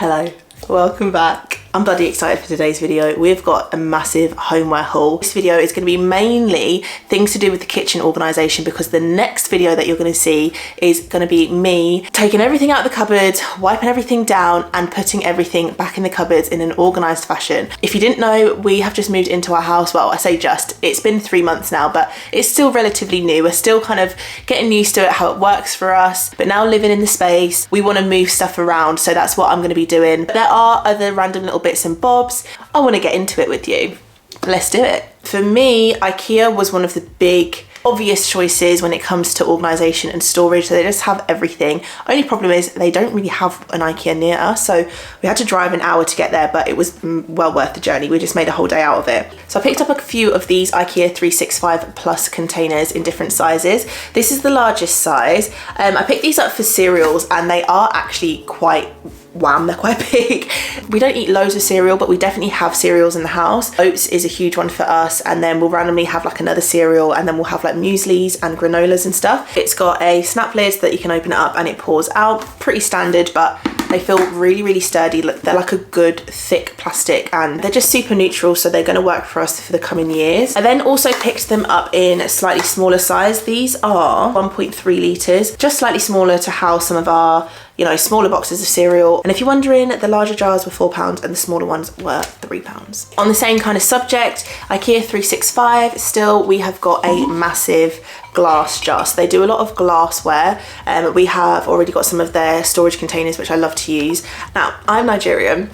Hello, welcome back. I'm bloody excited for today's video. We've got a massive homeware haul. This video is going to be mainly things to do with the kitchen organisation, because the next video that you're going to see is going to be me taking everything out of the cupboard, wiping everything down and putting everything back in the cupboards in an organised fashion. If you didn't know, we have just moved into our house. Well, I say just, it's been 3 months now, but it's still relatively new. We're still kind of getting used to it, how it works for us. But now living in the space, we want to move stuff around. So that's what I'm going to be doing. There are other random little bits and bobs. I want to get into it with you. Let's do it. For me, IKEA was one of the big obvious choices when it comes to organisation and storage. So they just have everything. Only problem is they don't really have an IKEA near us, so we had to drive an hour to get there, but it was well worth the journey. We just made a whole day out of it. So I picked up a few of these IKEA 365 plus containers in different sizes. This is the largest size. I picked these up for cereals and they are actually quite wham, they're quite big. We don't eat loads of cereal, but we definitely have cereals in the house. Oats is a huge one for us, and then we'll randomly have like another cereal, and then we'll have like mueslis and granolas and stuff. It's got a snap lid that you can open it up and it pours out. Pretty standard, but they feel really sturdy. They're like a good thick plastic, and they're just super neutral, so they're going to work for us for the coming years. I then also picked them up in a slightly smaller size. These are 1.3 litres, just slightly smaller to house some of our, you know, smaller boxes of cereal. And if you're wondering, the larger jars were £4 and the smaller ones were £3. On the same kind of subject, IKEA 365, still we have got a massive glass jar. So they do a lot of glassware. We have already got some of their storage containers, which I love to use. Now, I'm Nigerian.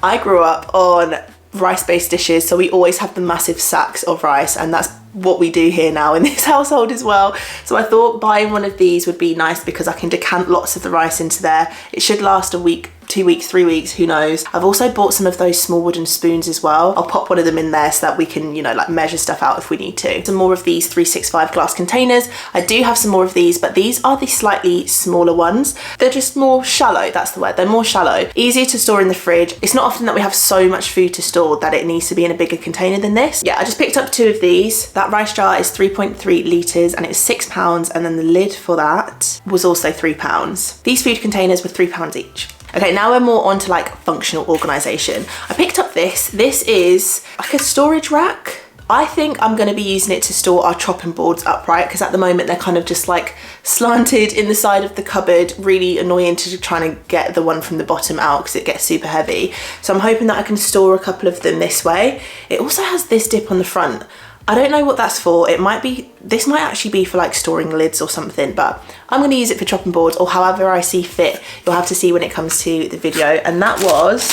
I grew up on rice-based dishes, so we always have the massive sacks of rice, and that's what we do here now in this household as well. So I thought buying one of these would be nice because I can decant lots of the rice into there. It should last a week, 2 weeks, 3 weeks, who knows. I've also bought some of those small wooden spoons as well. I'll pop one of them in there so that we can, you know, like measure stuff out if we need to. Some more of these 365 glass containers. I do have some more of these, but these are the slightly smaller ones. They're just more shallow, that's the word. They're more shallow, easier to store in the fridge. It's not often that we have so much food to store that it needs to be in a bigger container than this. Yeah, I just picked up 2 of these. That rice jar is 3.3 litres and it was £6, and then the lid for that was also £3. These food containers were £3 each. Okay, now we're more onto like functional organisation. I picked up this. This is like a storage rack. I think I'm going to be using it to store our chopping boards upright, because at the moment they're kind of just like slanted in the side of the cupboard. Really annoying to trying to get the one from the bottom out because it gets super heavy. So I'm hoping that I can store a couple of them this way. It also has this dip on the front. I don't know what that's for. It might be, this might actually be for like storing lids or something, but I'm going to use it for chopping boards or however I see fit. You'll have to see when it comes to the video. And that was,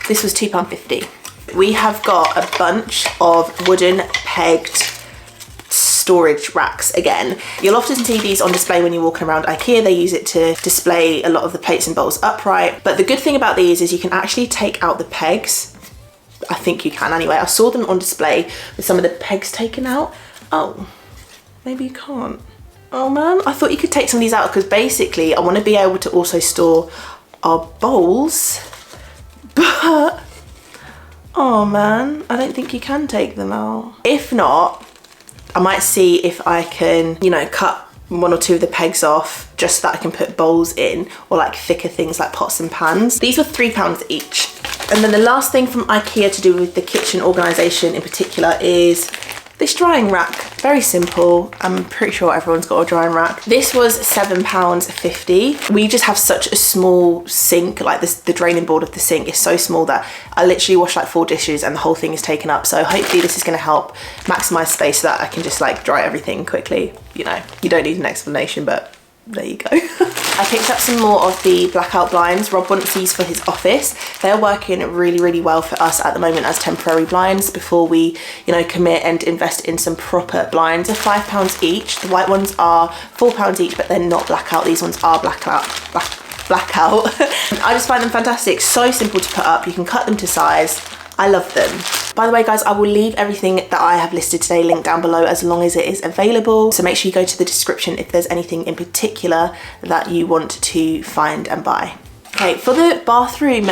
this was £2.50. We have got a bunch of wooden pegged storage racks again. You'll often see these on display when you're walking around IKEA. They use it to display a lot of the plates and bowls upright. But the good thing about these is you can actually take out the pegs. I think you can anyway. I saw them on display with some of the pegs taken out. Oh, maybe you can't. Oh man, I thought you could take some of these out, because basically I want to be able to also store our bowls, but oh man, I don't think you can take them out. If not, I might see if I can, you know, cut 1 or 2 of the pegs off just so that I can put bowls in, or like thicker things like pots and pans. These were £3 each. And then the last thing from IKEA to do with the kitchen organisation in particular is this drying rack. Very simple. I'm pretty sure everyone's got a drying rack. This was £7.50. We just have such a small sink, like this, the draining board of the sink is so small that I literally wash like 4 dishes and the whole thing is taken up. So hopefully this is going to help maximise space so that I can just like dry everything quickly. You know, you don't need an explanation, but there you go. I picked up some more of the blackout blinds. Rob wants these for his office. They're working really well for us at the moment as temporary blinds before we, you know, commit and invest in some proper blinds. They're £5 each. The white ones are £4 each, but they're not blackout. These ones are blackout. I just find them fantastic. So simple to put up. You can cut them to size. I love them. By the way, guys, I will leave everything that I have listed today linked down below as long as it is available. So make sure you go to the description if there's anything in particular that you want to find and buy. Okay, for the bathroom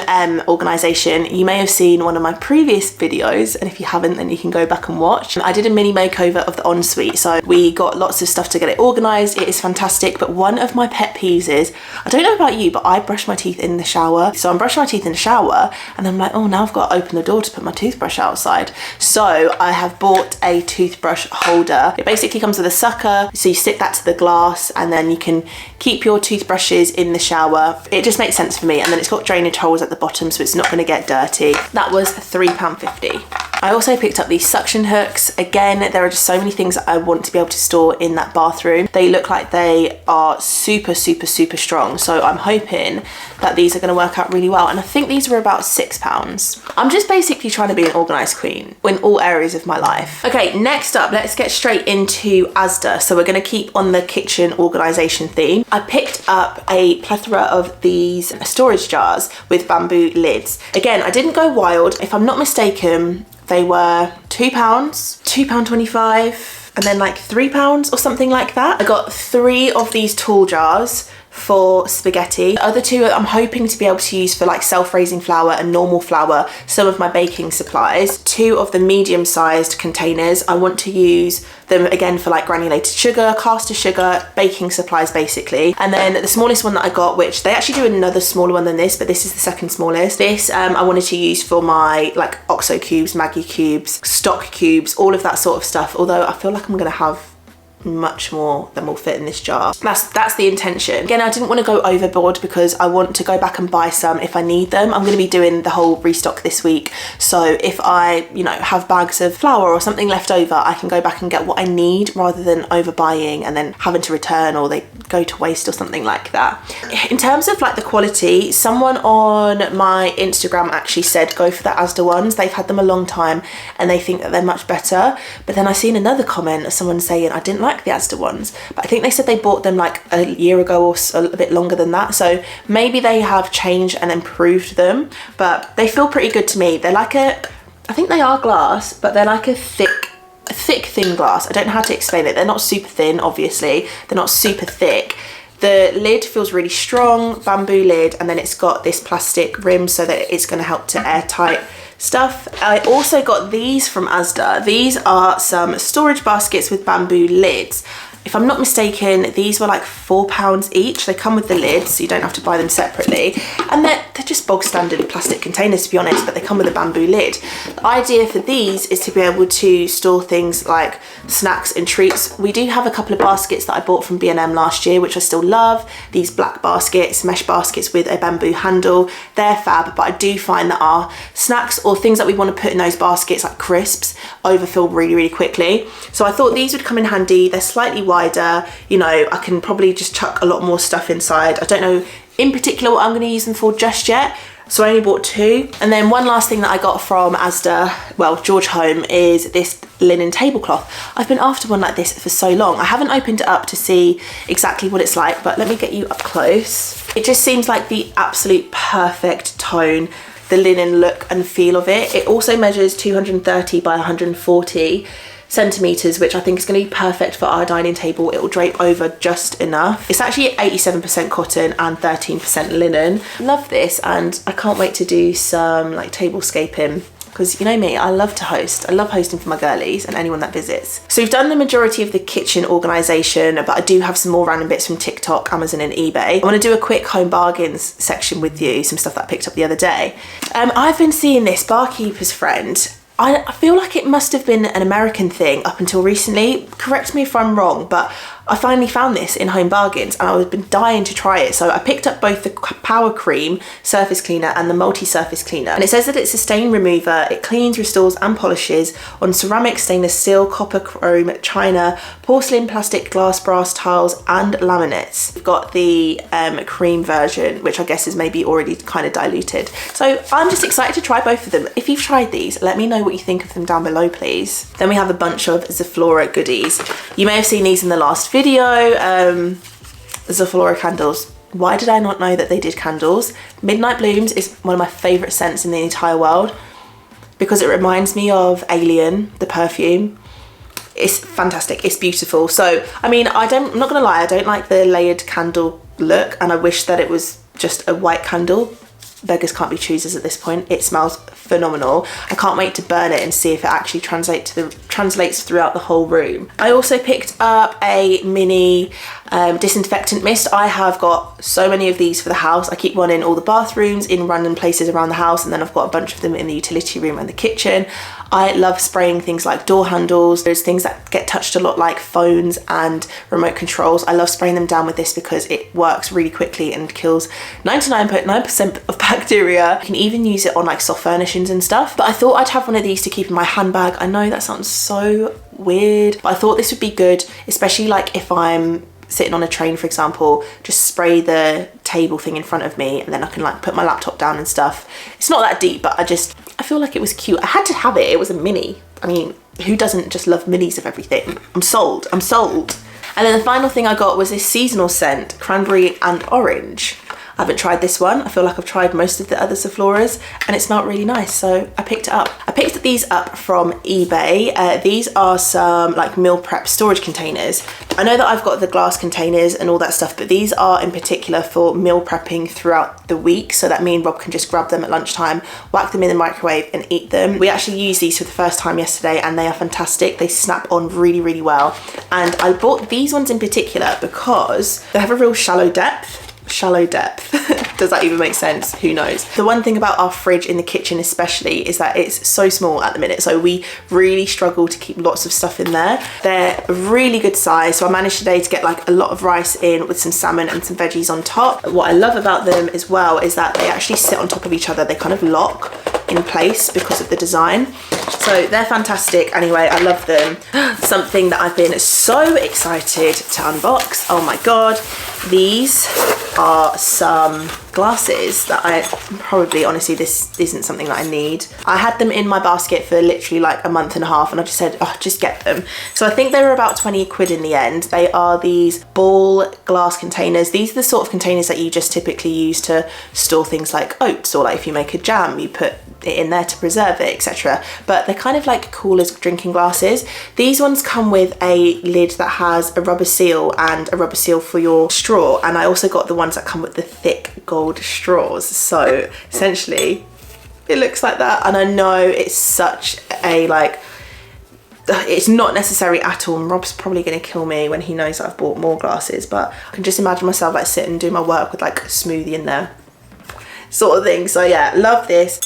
organisation, you may have seen one of my previous videos, and if you haven't, then you can go back and watch. I did a mini makeover of the ensuite, so we got lots of stuff to get it organised. It is fantastic, but one of my pet peeves is, I don't know about you, but I brush my teeth in the shower. So I'm brushing my teeth in the shower, and I'm like, oh, now I've got to open the door to put my toothbrush outside. So I have bought a toothbrush holder. It basically comes with a sucker, so you stick that to the glass, and then you can keep your toothbrushes in the shower. It just makes sense for me, and then it's got drainage holes at the bottom, so it's not going to get dirty. That was £3.50. I also picked up these suction hooks. Again, there are just so many things that I want to be able to store in that bathroom. They look like they are super, super, super strong, so I'm hoping that these are going to work out really well, and I think these were about £6. I'm just basically trying to be an organised queen in all areas of my life. Okay, next up, let's get straight into Asda. So we're going to keep on the kitchen organisation theme. I picked up a plethora of these storage jars with bamboo lids. Again, I didn't go wild. If I'm not mistaken, they were £2, £2.25, and then like £3 or something like that. I got 3 of these tall jars for spaghetti. The other 2 I'm hoping to be able to use for like self-raising flour and normal flour, some of my baking supplies. 2 of the medium-sized containers, I want to use them again for like granulated sugar, caster sugar, baking supplies basically. And then the smallest one that I got, which they actually do another smaller one than this, but this is the second smallest. This I wanted to use for my like OXO cubes, Maggi cubes, stock cubes, all of that sort of stuff. Although I feel like I'm gonna have much more than will fit in this jar. That's the intention. Again, I didn't want to go overboard because I want to go back and buy some if I need them. I'm going to be doing the whole restock this week, so if I, you know, have bags of flour or something left over, I can go back and get what I need rather than overbuying and then having to return or they go to waste or something like that. In terms of like the quality, someone on my Instagram actually said go for the Asda ones. They've had them a long time and they think that they're much better. But then I seen another comment of someone saying I didn't like the Asda ones, but I think they said they bought them like a year ago or a bit longer than that, so maybe they have changed and improved them, but they feel pretty good to me. They're like I think they are glass, but they're like a thick thin glass. I don't know how to explain it. They're not super thin, obviously, they're not super thick. The lid feels really strong, bamboo lid, and then it's got this plastic rim so that it's going to help to airtight stuff. I also got these from Asda. These are some storage baskets with bamboo lids. If I'm not mistaken, these were like £4 each. They come with the lid, so you don't have to buy them separately. And they're just bog standard plastic containers, to be honest, but they come with a bamboo lid. The idea for these is to be able to store things like snacks and treats. We do have a couple of baskets that I bought from B&M last year, which I still love. These black baskets, mesh baskets with a bamboo handle. They're fab, but I do find that our snacks or things that we want to put in those baskets, like crisps, overfill really, really quickly. So I thought these would come in handy. They're slightly wider, you know, I can probably just chuck a lot more stuff inside. I don't know in particular what I'm going to use them for just yet, so I only bought 2. And then one last thing that I got from Asda, well, George Home, is this linen tablecloth. I've been after one like this for so long. I haven't opened it up to see exactly what it's like, but let me get you up close. It just seems like the absolute perfect tone, the linen look and feel of it. It also measures 230 by 140 centimeters, which I think is going to be perfect for our dining table. It will drape over just enough. It's actually 87% cotton and 13% linen. Love this, and I can't wait to do some like tablescaping, because you know me, I love to host. I love hosting for my girlies and anyone that visits. So we've done the majority of the kitchen organisation, but I do have some more random bits from TikTok, Amazon and eBay. I want to do a quick home bargains section with you, some stuff that I picked up the other day. I've been seeing this Barkeeper's Friend. I feel like it must have been an American thing up until recently. Correct me if I'm wrong, but I finally found this in Home Bargains and I've been dying to try it. So I picked up both the Power Cream surface cleaner and the multi-surface cleaner. And it says that it's a stain remover. It cleans, restores and polishes on ceramic, stainless steel, copper, chrome, china, porcelain, plastic, glass, brass, tiles and laminates. We've got the cream version, which I guess is maybe already kind of diluted. So I'm just excited to try both of them. If you've tried these, let me know what you think of them down below, please. Then we have a bunch of Zaflora goodies. You may have seen these in the last video. Zaflora candles. Why did I not know that they did candles? Midnight Blooms is one of my favourite scents in the entire world because it reminds me of Alien, the perfume. It's fantastic, it's beautiful. So, I mean, I'm not gonna lie, I don't like the layered candle look and I wish that it was just a white candle. Beggars can't be choosers at this point. It smells phenomenal. I can't wait to burn it and see if it actually translates throughout the whole room. I also picked up a mini disinfectant mist. I have got so many of these for the house. I keep one in all the bathrooms, in random places around the house, and then I've got a bunch of them in the utility room and the kitchen. I love spraying things like door handles. There's things that get touched a lot like phones and remote controls. I love spraying them down with this because it works really quickly and kills 99.9% of bacteria. You can even use it on like soft furnishings and stuff. But I thought I'd have one of these to keep in my handbag. I know that sounds so weird, but I thought this would be good, especially like if I'm sitting on a train, for example, just spray the table thing in front of me and then I can like put my laptop down and stuff. It's not that deep, but I feel like it was cute. I had to have it. It was a mini. I mean, who doesn't just love minis of everything? I'm sold. I'm sold. And then the final thing I got was this seasonal scent, cranberry and orange. I haven't tried this one. I feel like I've tried most of the other Sephora's and it smelled really nice, so I picked it up. I picked these up from eBay. These are some like meal prep storage containers. I know that I've got the glass containers and all that stuff, but these are in particular for meal prepping throughout the week, so that me and Rob can just grab them at lunchtime, whack them in the microwave and eat them. We actually used these for the first time yesterday and they are fantastic. They snap on really, really well. And I bought these ones in particular because they have a real shallow depth. Does that even make sense? Who knows? The one thing about our fridge in the kitchen especially is that it's so small at the minute, so we really struggle to keep lots of stuff in there. They're a really good size, so I managed today to get like a lot of rice in with some salmon and some veggies on top. What I love about them as well is that they actually sit on top of each other. They kind of lock in place because of the design, so they're fantastic. Anyway, I love them. Something that I've been so excited to unbox. Oh my god, these are some glasses that I probably, honestly, this isn't something that I need. I had them in my basket for literally like a month and a half and I just said, oh, just get them. So I think they were about 20 quid in the end. They are these ball glass containers. These are the sort of containers that you just typically use to store things like oats, or like if you make a jam, you put it in there to preserve it, etc. But they're kind of like cool as drinking glasses. These ones come with a lid that has a rubber seal and a rubber seal for your straw, and I also got the ones that come with the thick gold straws. So essentially it looks like that, and I know it's such a like, it's not necessary at all, and Rob's probably gonna kill me when he knows that I've bought more glasses, but I can just imagine myself like sitting and doing my work with like a smoothie in there sort of thing. So yeah, love this.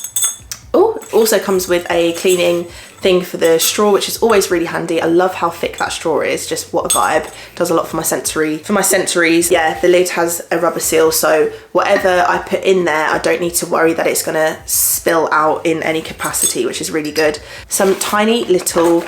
Oh, also comes with a cleaning thing for the straw, which is always really handy. I love how thick that straw is. Just what a vibe. Does a lot for my sensories. Yeah, the lid has a rubber seal, so whatever I put in there, I don't need to worry that it's gonna spill out in any capacity, which is really good. Some tiny little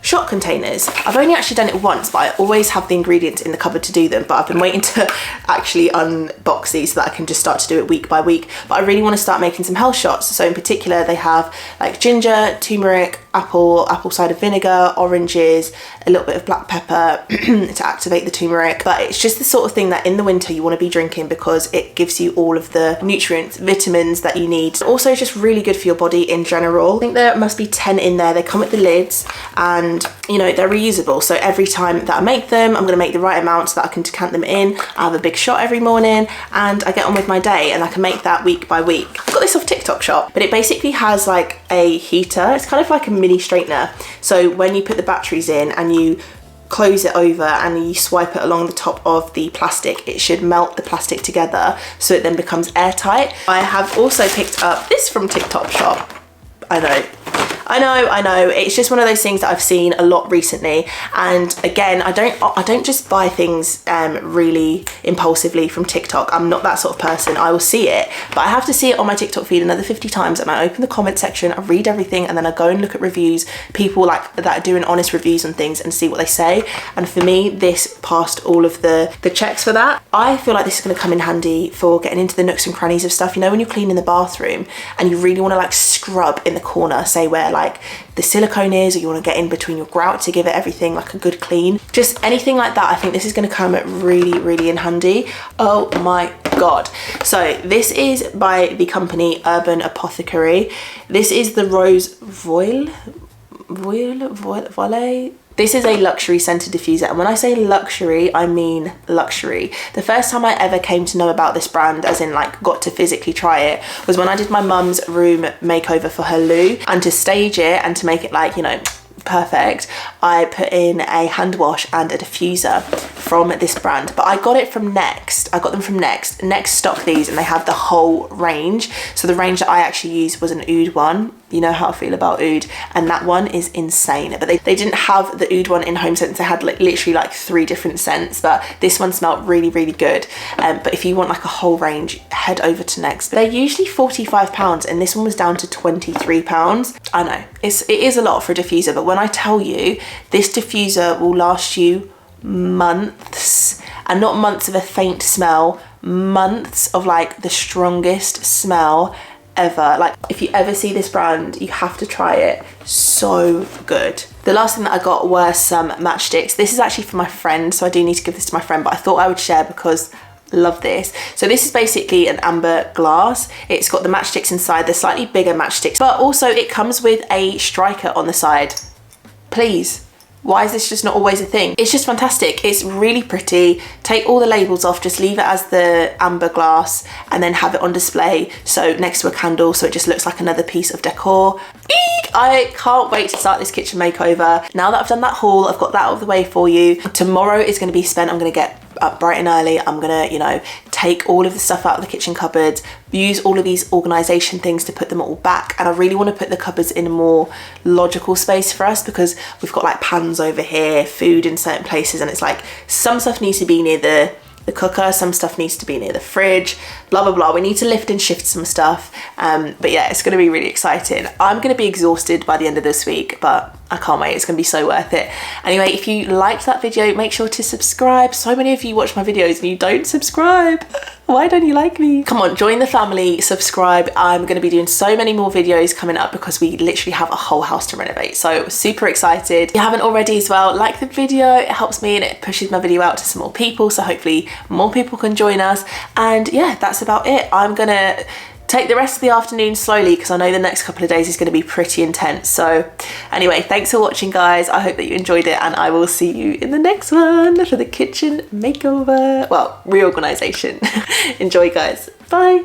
shot containers. I've only actually done it once, but I always have the ingredients in the cupboard to do them, but I've been waiting to actually unbox these so that I can just start to do it week by week. But I really want to start making some health shots. So in particular, they have like ginger, turmeric, apple cider vinegar, oranges, a little bit of black pepper to activate the turmeric. But it's just the sort of thing that in the winter you want to be drinking because it gives you all of the nutrients, vitamins that you need. Also, it's just really good for your body in general. I think there must be 10 in there. They come with the lids, and you know, they're reusable, so every time that I make them, I'm going to make the right amount so that I can decant them in. I have a big shot every morning and I get on with my day, and I can make that week by week. I got this off TikTok Shop, but it basically has like a heater. It's kind of like a mini straightener, so when you put the batteries in and you close it over and you swipe it along the top of the plastic, it should melt the plastic together so it then becomes airtight. I have also picked up this from TikTok Shop. I know, it's just one of those things that I've seen a lot recently, and again, I don't just buy things really impulsively from TikTok. I'm not that sort of person. I will see it, but I have to see it on my TikTok feed another 50 times, and I open the comment section, I read everything, and then I go and look at reviews, people like that are doing honest reviews on things, and see what they say. And for me, this passed all of the checks for that. I feel like this is going to come in handy for getting into the nooks and crannies of stuff. You know, when you're cleaning the bathroom and you really want to like scrub in the corner, say where like the silicone is, or you want to get in between your grout to give it everything like a good clean, just anything like that. I think this is going to come really in handy. Oh my god. So this is by the company Urban Apothecary. This is the Rose Voile. This is a luxury scented diffuser, and when I say luxury, I mean luxury. The first time I ever came to know about this brand, as in like got to physically try it, was when I did my mum's room makeover for her loo, and to stage it and to make it like, you know, perfect, I put in a hand wash and a diffuser from this brand. But I got it from Next. I got them from Next. Next stock these, and they have the whole range. So the range that I actually used was an oud one. You know how I feel about oud, and that one is insane. But they didn't have the oud one in Homesense. They had like literally like 3 different scents, but this one smelled really, really good. But if you want like a whole range, head over to Next. They're usually £45, and this one was down to £23. I know it is a lot for a diffuser, but when I tell you this diffuser will last you months, and not months of a faint smell, months of like the strongest smell ever. Like, if you ever see this brand, you have to try it. So good. The last thing that I got were some matchsticks. This is actually for my friend, so I do need to give this to my friend, but I thought I would share because love this. So this is basically an amber glass. It's got the matchsticks inside. They're slightly bigger matchsticks, but also it comes with a striker on the side. Please, why is this just not always a thing? It's just fantastic. It's really pretty. Take all the labels off, just leave it as the amber glass, and then have it on display, so next to a candle, so it just looks like another piece of decor. Eek! I can't wait to start this kitchen makeover. Now that I've done that haul, I've got that out of the way for you. Tomorrow is going to be spent, I'm going to get up bright and early. I'm gonna, you know, take all of the stuff out of the kitchen cupboards, use all of these organization things to put them all back, and I really want to put the cupboards in a more logical space for us, because we've got like pans over here, food in certain places, and it's like some stuff needs to be near the cooker, some stuff needs to be near the fridge, blah blah blah. We need to lift and shift some stuff, but yeah, it's going to be really exciting. I'm going to be exhausted by the end of this week, but I can't wait. It's going to be so worth it. Anyway, if you liked that video, make sure to subscribe. So many of you watch my videos and you don't subscribe. Why don't you like me? Come on, join the family, subscribe. I'm going to be doing so many more videos coming up because we literally have a whole house to renovate. So super excited. If you haven't already as well, like the video. It helps me and it pushes my video out to some more people. So hopefully more people can join us. And yeah, that's about it. I'm going to take the rest of the afternoon slowly because I know the next couple of days is going to be pretty intense. So anyway, thanks for watching, guys. I hope that you enjoyed it, and I will see you in the next one for the kitchen makeover, well, reorganization. Enjoy, guys. Bye.